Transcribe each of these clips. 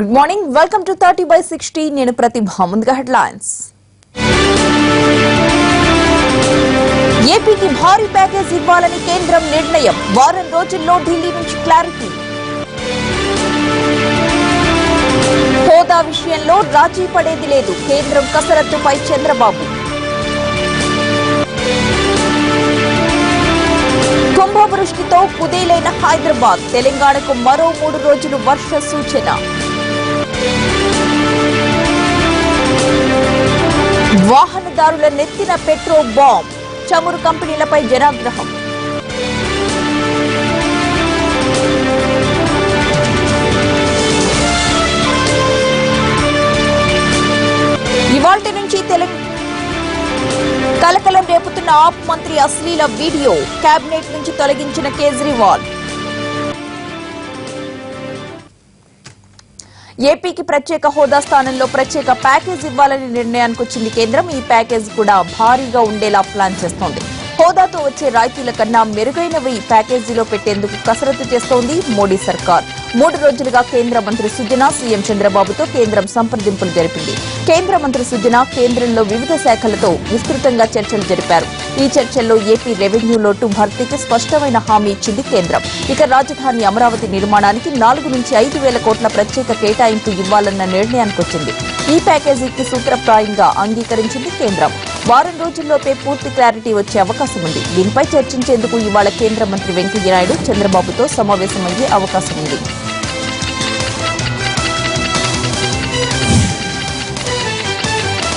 Good morning, welcome to 30/60. నేను ప్రతిభ. ముందుగా headlines. ఏపీకి భారీ ప్యాకేజ్ ఇవ్వాలని కేంద్రం నిర్ణయం. వారం రోజుల్లో ఢిల్లీ నుంచి క్లారిటీ. హోదా విషయంలో రాజీ పడేది లేదు. కేంద్రం కసరత్తుపై చంద్రబాబు. కుంభవృష్టితో కుదేలైన హైదరాబాద్. తెలంగాణకు మరో 3 రోజులు వర్ష సూచన. వాహనదారుల నెత్తిన పెట్రో బాంబ్. చమురు కంపెనీలపై జనాగ్రహం. ఇవాల్టి నుంచి కలకలం రేపుతున్న ఆప్ మంత్రి అశ్లీల వీడియో. కేబినెట్ నుంచి తొలగించిన కేజ్రీవాల్. ఏపీకి ప్రత్యేక హోదా స్థానంలో ప్రత్యేక ప్యాకేజ్ ఇవ్వాలని నిర్ణయానికి వచ్చింది కేంద్రం. ఈ ప్యాకేజ్ కూడా భారీగా ఉండేలా ప్లాన్ చేస్తోంది. హోదాతో వచ్చే రాయితీల కన్నా మెరుగైనవి ప్యాకేజీలో పెట్టేందుకు కసరత్తు చేస్తోంది మోడీ సర్కార్. 3 రోజులుగా కేంద్ర మంత్రి సుజనా సీఎం చంద్రబాబుతో కేంద్రం సంప్రదింపులు జరిపింది. కేంద్ర మంత్రి సుజనా కేంద్రంలో వివిధ శాఖలతో విస్తృతంగా చర్చలు జరిపారు. ఈ చర్చల్లో ఏపీ రెవెన్యూ లోటు భర్తీకి స్పష్టమైన హామీ ఇచ్చింది కేంద్రం. ఇక రాజధాని అమరావతి నిర్మాణానికి 4 నుంచి 5,000 కోట్ల ప్రత్యేక కేటాయింపు ఇవ్వాలన్న నిర్ణయానికి వచ్చింది. ఈ ప్యాకేజీకి సూత్రప్రాయంగా అంగీకరించింది కేంద్రం. వారం రోజుల్లోపే పూర్తి క్లారిటీ వచ్చే అవకాశం ఉంది. దీనిపై చర్చించేందుకు ఇవాళ కేంద్ర మంత్రి వెంకయ్యనాయుడు చంద్రబాబుతో సమావేశమయ్యే అవకాశం ఉంది.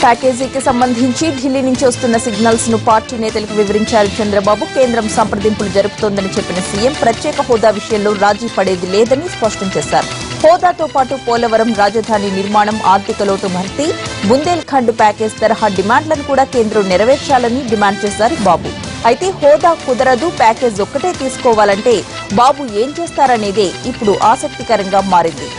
ప్యాకేజీకి సంబంధించి ఢిల్లీ నుంచి వస్తున్న సిగ్నల్స్ ను పార్టీ నేతలకు వివరించారు చంద్రబాబు. కేంద్రం సంప్రదింపులు జరుపుతోందని చెప్పిన సీఎం ప్రత్యేక హోదా విషయంలో రాజీ పడేది లేదని స్పష్టం చేశారు. హోదాతో పాటు పోలవరం, రాజధాని నిర్మాణం, ఆర్థిక లోటు భర్తీ, బుందేల్ఖండ్ ప్యాకేజ్ తరహా డిమాండ్లను కూడా కేంద్రం నెరవేర్చాలని డిమాండ్ చేశారు బాబు. అయితే హోదా కుదరదు, ప్యాకేజ్ ఒక్కటే తీసుకోవాలంటే బాబు ఏం చేస్తారనేదే ఇప్పుడు ఆసక్తికరంగా మారింది.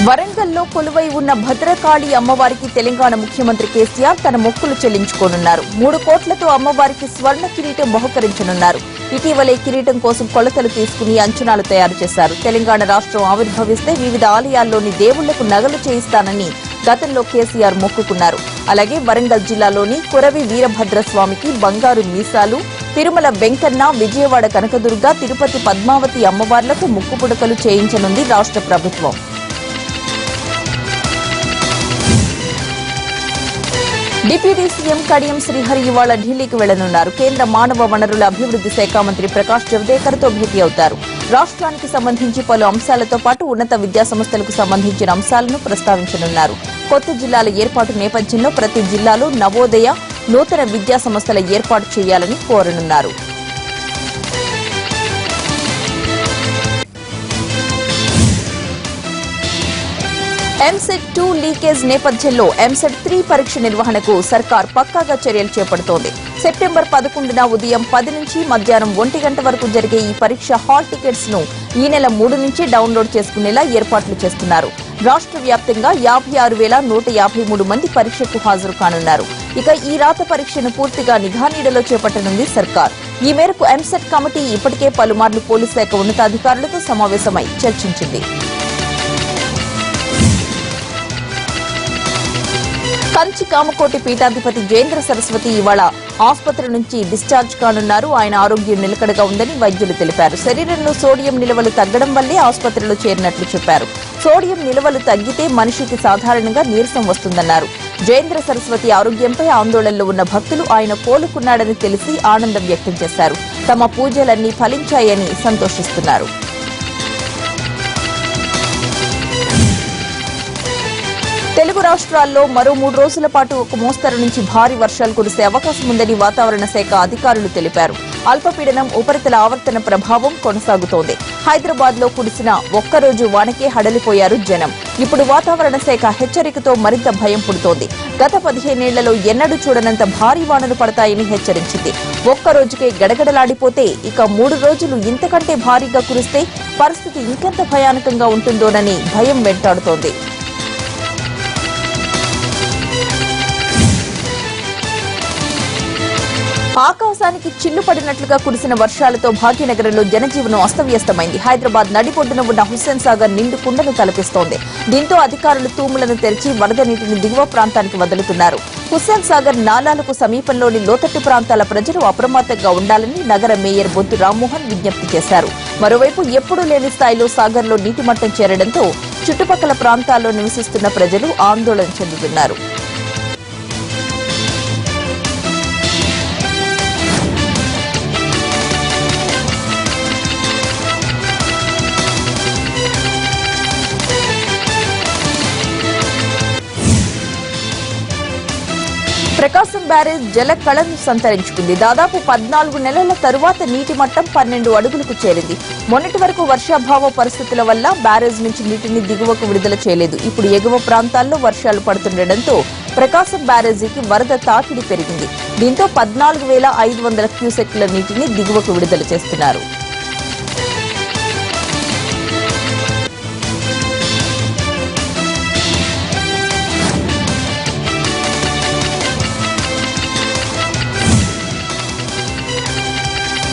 వరంగల్లో కొలువై ఉన్న భద్రకాళి అమ్మవారికి తెలంగాణ ముఖ్యమంత్రి కేసీఆర్ తన మొక్కులు చెల్లించుకోనున్నారు. 3 కోట్లతో అమ్మవారికి స్వర్ణ కిరీటం బహుకరించనున్నారు. ఇటీవలే కిరీటం కోసం కొలతలు తీసుకుని అంచనాలు తయారు చేశారు. తెలంగాణ రాష్ట్రం ఆవిర్భవిస్తే వివిధ ఆలయాల్లోని దేవుళ్లకు నగలు చేయిస్తానని గతంలో కేసీఆర్ మొక్కుకున్నారు. అలాగే వరంగల్ జిల్లాలోని కురవి వీరభద్రస్వామికి బంగారు మీసాలు, తిరుమల వెంకన్న, విజయవాడ కనకదుర్గ, తిరుపతి పద్మావతి అమ్మవార్లకు ముక్కు పుడకలు చేయించనుంది రాష్ట్ర ప్రభుత్వం. డిప్యూటీ సీఎం కడియం శ్రీహరి ఇవాళ ఢిల్లీకి వెళ్లనున్నారు. కేంద్ర మానవ వనరుల అభివృద్ది శాఖ మంత్రి ప్రకాష్ జవదేకర్ తో భేటీ అవుతారు. రాష్ట్రానికి సంబంధించి పలు అంశాలతో పాటు ఉన్నత విద్యాసంస్థలకు సంబంధించిన అంశాలను ప్రస్తావించనున్నారు. కొత్త జిల్లాల ఏర్పాటు నేపథ్యంలో ప్రతి జిల్లాలో నవోదయ, నూతన విద్యాసంస్థల ఏర్పాటు చేయాలని కోరనున్నారు. ఎంసెట్ 2 లీకేజ్ నేపథ్యంలో ఎంసెట్ 3 పరీక్ష నిర్వహణకు సర్కార్ పక్కాగా చర్యలు చేపడుతోంది. సెప్టెంబర్ 11న ఉదయం 10 నుంచి మధ్యాహ్నం 1 గంట వరకు జరిగే ఈ పరీక్ష హాల్ టికెట్స్ ను ఈ నెల 3 నుంచి డౌన్లోడ్ చేసుకునేలా ఏర్పాట్లు చేస్తున్నారు. రాష్ట్ర వ్యాప్తంగా 56,153 మంది పరీక్షకు హాజరు కానున్నారు. ఇక ఈ రాత పరీక్షను పూర్తిగా నిఘా నీడలో చేపట్టనుంది సర్కార్. ఈ మేరకు ఎంసెట్ కమిటీ ఇప్పటికే పలుమార్లు పోలీస్ శాఖ ఉన్నతాధికారులతో సమావేశమై చర్చించింది. కంచి కామకోటి పీఠాధిపతి జయేంద్ర సరస్వతి ఇవాళ ఆసుపత్రి నుంచి డిశ్చార్జ్ కానున్నారు. ఆయన ఆరోగ్యం నిలకడగా ఉందని వైద్యులు తెలిపారు. శరీరంలో సోడియం నిల్వలు తగ్గడం వల్లే ఆసుపత్రిలో చేరినట్లు చెప్పారు. సోడియం నిల్వలు తగ్గితే మనిషికి సాధారణంగా నీరసం వస్తుందన్నారు. జయేంద్ర సరస్వతి ఆరోగ్యంపై ఆందోళనలో ఉన్న భక్తులు ఆయన కోలుకున్నాడని తెలిసి ఆనందం వ్యక్తం చేశారు. తమ పూజలన్నీ ఫలించాయని సంతోషిస్తున్నారు. తెలుగు రాష్ట్రాల్లో మరో 3 రోజుల పాటు ఒక మోస్తరు నుంచి భారీ వర్షాలు కురిసే అవకాశం ఉందని వాతావరణ శాఖ అధికారులు తెలిపారు. అల్పపీడనం ఉపరితల ఆవర్తన ప్రభావం కొనసాగుతోంది. హైదరాబాద్ లో కురిసిన ఒక్కరోజు వానకే హడలిపోయారు జనం. ఇప్పుడు వాతావరణ శాఖ హెచ్చరికతో మరింత భయం పుడుతోంది. గత 15 ఏళ్లలో ఎన్నడూ చూడనంత భారీ వానలు పడతాయని హెచ్చరించింది. ఒక్కరోజుకే గడగడలాడిపోతే ఇక 3 రోజులు ఇంతకంటే భారీగా కురిస్తే పరిస్థితి ఇంకెంత భయానకంగా ఉంటుందోనని భయం వెంటాడుతోంది. ఆకాశానికి చిల్లు పడినట్లుగా కురిసిన వర్షాలతో భాగ్యనగరంలో జనజీవనం అస్తవ్యస్తమైంది. హైదరాబాద్ నడిబొడ్డున ఉన్న హుస్సేన్ సాగర్ నిండు కుండను తలపిస్తోంది. దీంతో అధికారులు తూములను తెరిచి వరద నీటిని దిగువ ప్రాంతానికి వదులుతున్నారు. హుస్సేన్ సాగర్ నాలాలకు సమీపంలోని లోతట్టు ప్రాంతాల ప్రజలు అప్రమత్తంగా ఉండాలని నగర మేయర్ బొద్దు రామ్మోహన్ విజ్ఞప్తి చేశారు. మరోవైపు ఎప్పుడూ లేని స్థాయిలో సాగర్లో నీటి మట్టం చేరడంతో చుట్టుపక్కల ప్రాంతాల్లో నివసిస్తున్న ప్రజలు ఆందోళన చెందుతున్నారు. ప్రకాశం బ్యారేజ్ జల కళను సంతరించుకుంది. దాదాపు 14 నెలల తరువాత నీటి మట్టం 12 అడుగులకు చేరింది. మొన్నటి వరకు వర్షాభావ పరిస్థితుల వల్ల బ్యారేజ్ నుంచి నీటిని దిగువకు విడుదల చేయలేదు. ఇప్పుడు ఎగువ ప్రాంతాల్లో వర్షాలు పడుతుండటంతో ప్రకాశం బ్యారేజీకి వరద తాకిడి పెరిగింది. దీంతో 14,500 క్యూసెక్ల నీటిని దిగువకు విడుదల చేస్తున్నారు.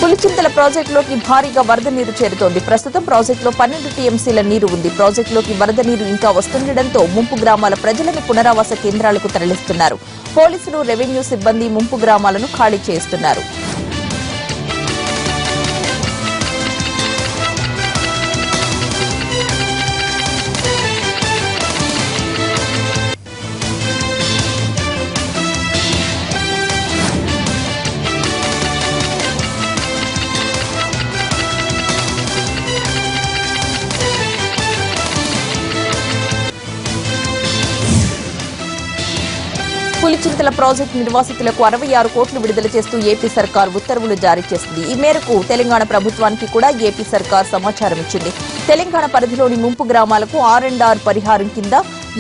పులిచింతల ప్రాజెక్టులోకి భారీగా వరద నీరు చేరుతోంది. ప్రస్తుతం ప్రాజెక్టులో 12 టీఎంసీల నీరు ఉంది. ప్రాజెక్టులోకి వరద నీరు ఇంకా వస్తుండటంతో ముంపు గ్రామాల ప్రజలను పునరావాస కేంద్రాలకు తరలిస్తున్నారు. పోలీసులు, రెవెన్యూ సిబ్బంది ముంపు గ్రామాలను ఖాళీ చేస్తున్నారు. పులిచింతల ప్రాజెక్టు నిర్వాసితులకు 66 కోట్లు విడుదల చేస్తూ ఏపీ సర్కార్ ఉత్తర్వులు జారీ చేసింది. ఈ మేరకు తెలంగాణ ప్రభుత్వానికి కూడా ఏపీ సర్కార్ సమాచారం ఇచ్చింది. తెలంగాణ పరిధిలోని ముంపు గ్రామాలకు R&R పరిహారం కింద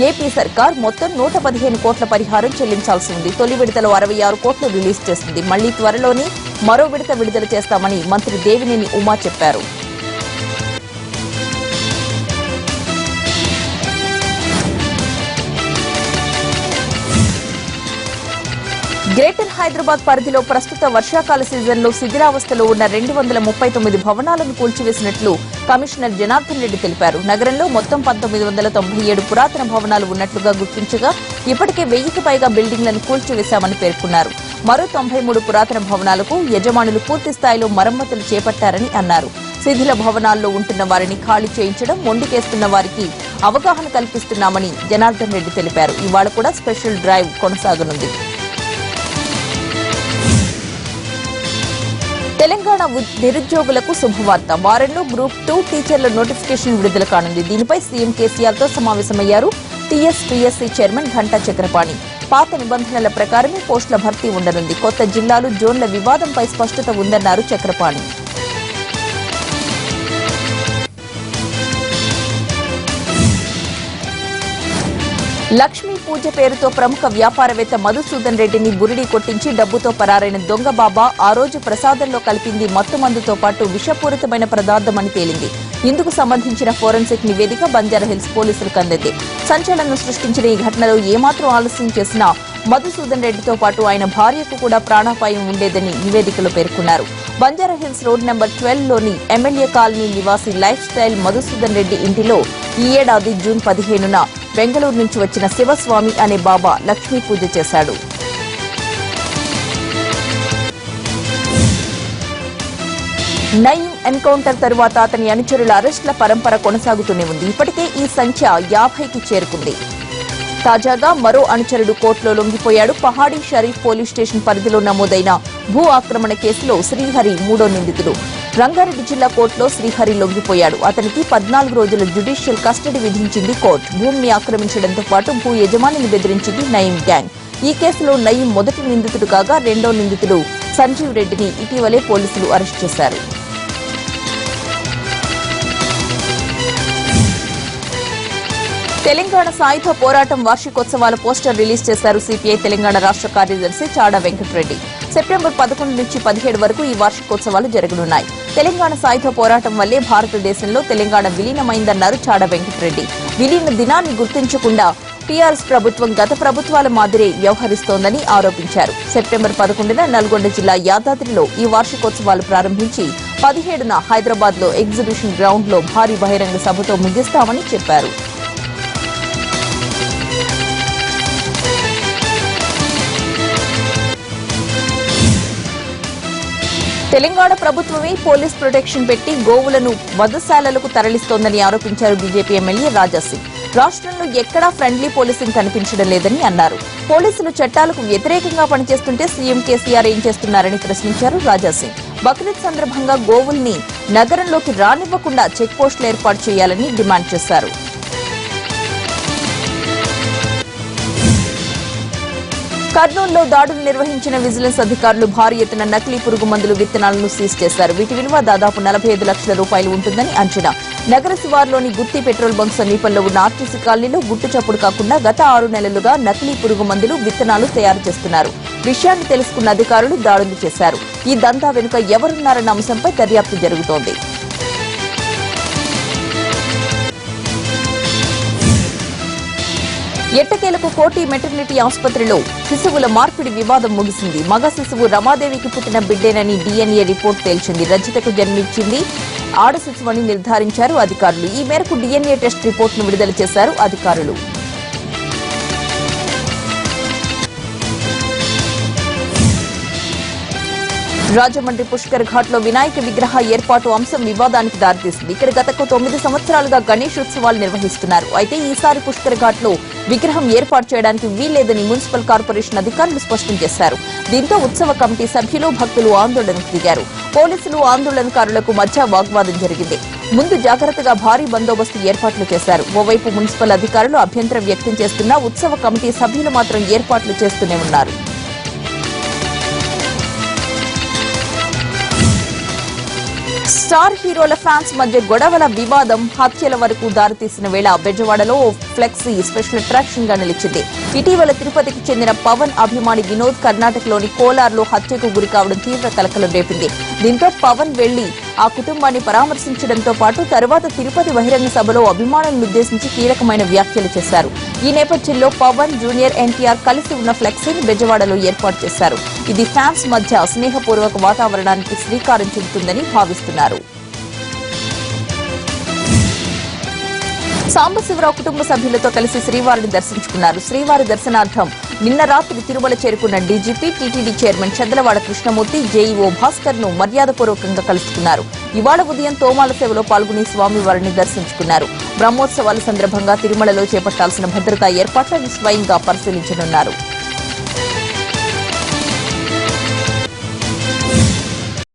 ఏపీ సర్కార్ మొత్తం 115 కోట్ల పరిహారం చెల్లించాల్సి ఉంది. తొలి విడతలో 66 కోట్లు రిలీజ్ చేసింది. మళ్లీ త్వరలోనే మరో విడత విడుదల చేస్తామని మంత్రి దేవినేని ఉమా చెప్పారు. గ్రేటర్ హైదరాబాద్ పరిధిలో ప్రస్తుత వర్షాకాల సీజన్లో శిథిలావస్థలో ఉన్న 239 భవనాలను కూల్చివేసినట్లు కమిషనర్ జనార్దన్ రెడ్డి తెలిపారు. నగరంలో మొత్తం 1997 పురాతన భవనాలు ఉన్నట్లుగా గుర్తించగా ఇప్పటికే 1000కి పైగా బిల్డింగ్లను కూల్చివేశామని పేర్కొన్నారు. మరో 93 పురాతన భవనాలకు యజమానులు పూర్తి స్థాయిలో మరమ్మతులు చేపట్టారని అన్నారు. శిథిల భవనాల్లో ఉంటున్న వారిని ఖాళీ చేయించడం, మొండికేస్తున్న వారికి అవగాహన కల్పిస్తున్నామని జనార్దన్ రెడ్డి తెలిపారు. ఇవాళ కూడా స్పెషల్ డ్రైవ్ కొనసాగనుంది. తెలంగాణ నిరుద్యోగులకు శుభవార్త. వారంలో గ్రూప్ 2 టీచర్ల నోటిఫికేషన్ విడుదల కానుంది. దీనిపై సీఎం కేసీఆర్ తో సమావేశమయ్యారు టీఎస్పీఎస్సీ చైర్మన్ ఘంటా చక్రపాణి. పాత నిబంధనల ప్రకారమే పోస్టుల భర్తీ ఉండనుంది. కొత్త జిల్లాలు, జోన్ల వివాదంపై స్పష్టత ఉందన్నారు చక్రపాణి. లక్ష్మీ పూజ పేరుతో ప్రముఖ వ్యాపారవేత్త మధుసూదన్ రెడ్డిని బురిడి కొట్టించి డబ్బుతో పరారైన దొంగ బాబా ఆ రోజు ప్రసాదంలో కలిపింది మత్తుమందుతో పాటు విషపూరితమైన పదార్థమని తేలింది. ఇందుకు సంబంధించిన ఫోరెన్సిక్ నివేదిక బంజారాహిల్స్ పోలీసులకు అందింది. సంచలనం సృష్టించిన ఈ ఘటనలో ఏమాత్రం ఆలస్యం చేసినా మధుసూదన్ రెడ్డితో పాటు ఆయన భార్యకు కూడా ప్రాణాపాయం ఉండేదని నివేదికలో పేర్కొన్నారు. బంజారాహిల్స్ రోడ్ నెంబర్ 12లోని ఎమ్మెల్యే కాలనీ నివాసి లైఫ్ స్టైల్ మధుసూదన్ రెడ్డి ఇంటిలో ఈ ఏడాది జూన్ 15న బెంగళూరు నుంచి వచ్చిన శివస్వామి అనే బాబా లక్ష్మీ పూజ చేశాడు. నయీం ఎన్కౌంటర్ తరువాత అతని అనుచరుల అరెస్టుల పరంపర కొనసాగుతూనే ఉంది. ఇప్పటికే ఈ సంఖ్య 50కి చేరుకుంది. తాజాగా మరో అనుచరుడు కోర్టులో లొంగిపోయాడు. పహాడీ షరీఫ్ పోలీస్ స్టేషన్ పరిధిలో నమోదైన భూ ఆక్రమణ కేసులో శ్రీహరి 3వ నిందితుడు. రంగారెడ్డి జిల్లా కోర్టులో శ్రీహరి లొంగిపోయాడు. అతనికి 14 రోజుల జ్యుడిషియల్ కస్టడీ విధించింది కోర్టు. భూమిని ఆక్రమించడంతో పాటు భూ యజమానిని బెదిరించింది నయీం గ్యాంగ్. ఈ కేసులో నయీం మొదటి నిందితుడు కాగా 2వ నిందితుడు సంజీవ్ రెడ్డిని ఇటీవలే పోలీసులు అరెస్ట్ చేశారు. తెలంగాణ సాయుధ పోరాటం వార్షికోత్సవాల పోస్టర్ రిలీజ్ చేశారు సిపిఐ తెలంగాణ రాష్ట్ర కార్యదర్శి చాడా వెంకటరెడ్డి. సెప్టెంబర్ 11 నుంచి 17 వరకు ఈ వార్షికోత్సవాలు జరగనున్నాయి. తెలంగాణ సాయుధ పోరాటం వల్లే భారతదేశంలో తెలంగాణ విలీనమైందన్నారు చాడా వెంకటరెడ్డి. విలీన దినాన్ని గుర్తించకుండా టీఆర్ఎస్ ప్రభుత్వం గత ప్రభుత్వాల మాదిరే వ్యవహరిస్తోందని ఆరోపించారు. సెప్టెంబర్ 11న నల్గొండ జిల్లా యాదాద్రిలో ఈ వార్షికోత్సవాలు ప్రారంభించి 17న హైదరాబాద్ లో ఎగ్జిబిషన్ గ్రౌండ్ లో భారీ బహిరంగ సభతో ముగిస్తామని చెప్పారు. తెలంగాణ ప్రభుత్వమే పోలీస్ ప్రొటెక్షన్ పెట్టి గోవులను వధశాలలకు తరలిస్తోందని ఆరోపించారు బీజేపీ ఎమ్మెల్యే రాజాసింగ్. రాష్ట్రంలో ఎక్కడా ఫ్రెండ్లీ పోలీసింగ్ కనిపించడం లేదని అన్నారు. పోలీసులు చట్టాలకు వ్యతిరేకంగా పనిచేస్తుంటే సీఎం కేసీఆర్ ఏం చేస్తున్నారని ప్రశ్నించారు రాజాసింగ్. బక్రీద్ సందర్భంగా గోవుల్ని నగరంలోకి రానివ్వకుండా చెక్ పోస్టులు ఏర్పాటు చేయాలని డిమాండ్ చేశారు. కర్నూలులో దాడులు నిర్వహించిన విజిలెన్స్ అధికారులు భారీ ఎత్తున నకిలీ పురుగు మందులు విత్తనాలను సీజ్ చేశారు. వీటి విలువ దాదాపు 45 లక్షల రూపాయలు ఉంటుందని అంచనా. నగర శివార్లోని గుత్తి పెట్రోల్ బంక్ సమీపంలో ఉన్న ఆర్టీసీ కాలనీలో గుట్టు చప్పుడు కాకుండా గత 6 నెలలుగా నకిలీ పురుగు మందులు విత్తనాలు తయారు చేస్తున్నారు. విషయాన్ని తెలుసుకున్న అధికారులు దాడులు చేశారు. ఈ దందా వెనుక ఎవరున్నారన్న అంశంపై దర్యాప్తు జరుగుతోంది. ఎట్టకేలకు కోటి మెటర్నిటీ ఆసుపత్రిలో శిశువుల మార్పిడి వివాదం ముగిసింది. మగ శిశువు రమాదేవికి పుట్టిన బిడ్డేనని డీఎన్ఏ రిపోర్ట్ తేల్చింది. రజితకు జన్మించింది ఆడ శిశువని నిర్ధారించారు అధికారులు. ఈ మేరకు డీఎన్ఏ టెస్ట్ రిపోర్టును విడుదల చేశారు అధికారులు. రాజమండ్రి పుష్కర్ ఘాట్ లో వినాయక విగ్రహ ఏర్పాటు అంశం వివాదానికి దారితీసింది. ఇక్కడ గత 9 సంవత్సరాలుగా గణేష్ ఉత్సవాలు నిర్వహిస్తున్నారు. అయితే ఈసారి పుష్కర్ ఘాట్ లో విగ్రహం ఏర్పాటు చేయడానికి వీల్లేదని మున్సిపల్ కార్పొరేషన్ అధికారులు స్పష్టం చేశారు. దీంతో ఉత్సవ కమిటీ సభ్యులు భక్తులు ఆందోళనకు దిగారు. పోలీసులు ఆందోళనకారులకు మధ్య వాగ్వాదం జరిగింది. ముందు జాగ్రత్తగా భారీ బందోబస్తు ఏర్పాట్లు చేశారు. ఓవైపు మున్సిపల్ అధికారులు అభ్యంతరం వ్యక్తం చేస్తున్నా ఉత్సవ కమిటీ సభ్యులు మాత్రం ఏర్పాట్లు చేస్తూనే ఉన్నారు. స్టార్ హీరోల ఫ్యాన్స్ మధ్య గొడవల వివాదం హత్యల వరకు దారితీసిన వేళ బెజవాడలో ఓ ఫ్లెక్సీ స్పెషల్ అట్రాక్షన్ గా నిలిచింది. ఇటీవల తిరుపతికి చెందిన పవన్ అభిమాని వినోద్ కర్ణాటకలోని కోలార్లో హత్యకు గురి కావడం తీవ్ర కలకలం రేపింది. దీంతో పవన్ వెళ్లి ఆ కుటుంబాన్ని పరామర్శించడంతో పాటు తరువాత తిరుపతి బహిరంగ సభలో అభిమానులను ఉద్దేశించి కీలకమైన వ్యాఖ్యలు చేశారు. ఈ నేపథ్యంలో పవన్, జూనియర్ ఎన్టీఆర్ కలిసి ఉన్న ఫ్లెక్సీని బెజవాడలో ఏర్పాటు చేశారు. ఇది ఫ్యాన్స్ మధ్య స్నేహపూర్వక వాతావరణానికి శ్రీకారం చుడుతుందని భావిస్తున్నారు. సాంబశివరావు కుటుంబ సభ్యులతో కలిసి శ్రీవారిని దర్శించుకున్నారు. శ్రీవారి దర్శనార్థం నిన్న రాత్రి తిరుమల చేరుకున్న DGP, TTD chairman Chandravada Krishnamurthy, JEO Bhaskar ను మర్యాదపూర్వకంగా కలుసుకున్నారు. ఇవాళ ఉదయం తోమాల సేవలో పాల్గొని స్వామివారిని దర్శించుకున్నారు. బ్రహ్మోత్సవాల సందర్భంగా తిరుమలలో చేపట్టాల్సిన భద్రతా ఏర్పాట్లను స్వయంగా పరిశీలించనున్నారు.